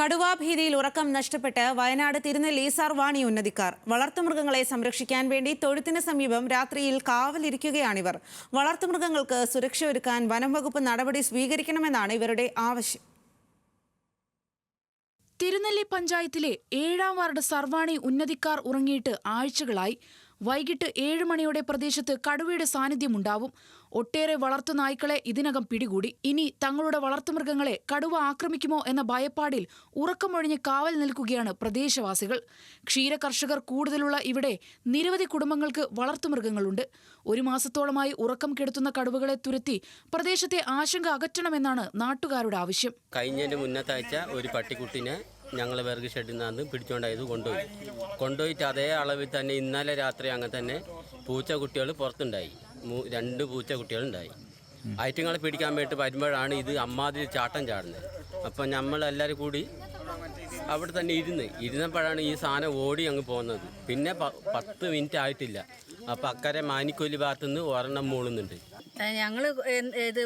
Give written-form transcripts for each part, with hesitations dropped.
കടുവാഭീതിയിൽ ഉറക്കം നഷ്ടപ്പെട്ട് വയനാട് തിരുനെല്ലി സർവാണി ഉന്നതിക്കാർ. വളർത്തുമൃഗങ്ങളെ സംരക്ഷിക്കാൻ വേണ്ടി തൊഴുത്തിന് സമീപം രാത്രിയിൽ കാവലിരിക്കുകയാണിവർ. വളർത്തുമൃഗങ്ങൾക്ക് സുരക്ഷ ഒരുക്കാൻ വനം വകുപ്പ് നടപടി സ്വീകരിക്കണമെന്നാണ് ഇവരുടെ ആവശ്യം. തിരുനെല്ലി പഞ്ചായത്തിലെ 7-ാം വാർഡ് സർവാണി ഉന്നതിക്കാർ ഉറങ്ങിയിട്ട് ആഴ്ചകളായി. വൈകിട്ട് 7 മണിയോടെ പ്രദേശത്ത് കടുവയുടെ സാന്നിധ്യമുണ്ടാവും. ഒട്ടേറെ വളർത്തു നായ്ക്കളെ ഇതിനകം പിടികൂടി. ഇനി തങ്ങളുടെ വളർത്തുമൃഗങ്ങളെ കടുവ ആക്രമിക്കുമോ എന്ന ഭയപ്പാടിൽ ഉറക്കമൊഴിഞ്ഞ് കാവൽ നിൽക്കുകയാണ് പ്രദേശവാസികൾ. ക്ഷീര കർഷകർ കൂടുതലുള്ള ഇവിടെ നിരവധി കുടുംബങ്ങൾക്ക് വളർത്തുമൃഗങ്ങളുണ്ട്. 1 മാസത്തോളമായി ഉറക്കം കെടുത്തുന്ന കടുവകളെ തുരത്തി പ്രദേശത്തെ ആശങ്ക അകറ്റണമെന്നാണ് നാട്ടുകാരുടെ ആവശ്യം. കഴിഞ്ഞതിന്റെ മുന്നത്തെ ആഴ്ച ഒരു പട്ടിക്കുട്ടിനെ ഞങ്ങൾ വെറുക് ഷെഡിൽ നിന്ന് പിടിച്ചുകൊണ്ടായത് കൊണ്ടുപോയിട്ട് അതേ അളവിൽ തന്നെ ഇന്നലെ രാത്രി അങ്ങനെ തന്നെ പൂച്ചക്കുട്ടികൾ പുറത്തുണ്ടായി. 2 പൂച്ചക്കുട്ടികളുണ്ടായി. ഐറ്റങ്ങളെ പിടിക്കാൻ വേണ്ടി വരുമ്പോഴാണ് ഇത് അമ്മാതിരി ചാട്ടം ചാടുന്നത്. അപ്പം നമ്മളെല്ലാവരും കൂടി അവിടെ തന്നെ ഇരുന്നപ്പോഴാണ് ഈ സാധനം ഓടി അങ്ങ് പോകുന്നത്. പിന്നെ 10 മിനിറ്റ് ആയിട്ടില്ല. അപ്പം അക്കരെ മാനിക്കൊല്ലി ഭാഗത്തുനിന്ന് ഒരെണ്ണം മൂളുന്നുണ്ട്. ഞങ്ങൾ ഇത്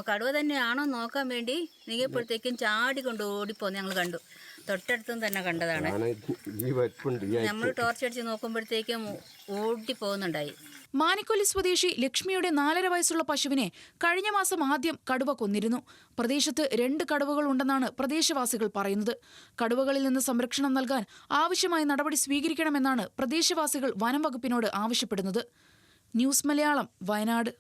കടുവ തന്നെയാണോ നോക്കാൻ വേണ്ടി നീങ്ങിയപ്പോഴത്തേക്കും ചാടിക്കൊണ്ട് ഓടിപ്പോന്ന് ഞങ്ങൾ കണ്ടു. തൊട്ടടുത്തും തന്നെ കണ്ടതാണ്. നമ്മൾ ടോർച്ച് അടിച്ച് നോക്കുമ്പോഴത്തേക്കും ഓടിപ്പോകുന്നുണ്ടായി. മാനിക്കൊല്ലി സ്വദേശി ലക്ഷ്മിയുടെ 4.5 വയസ്സുള്ള പശുവിനെ കഴിഞ്ഞ മാസം ആദ്യം കടുവ കൊന്നിരുന്നു. പ്രദേശത്ത് 2 കടുവകൾ ഉണ്ടെന്നാണ് പ്രദേശവാസികൾ പറയുന്നത്. കടുവകളിൽ നിന്ന് സംരക്ഷണം നൽകാൻ ആവശ്യമായ നടപടി സ്വീകരിക്കണമെന്നാണ് പ്രദേശവാസികൾ വനം വകുപ്പിനോട് ആവശ്യപ്പെടുന്നത്. ന്യൂസ് മലയാളം, വയനാട്.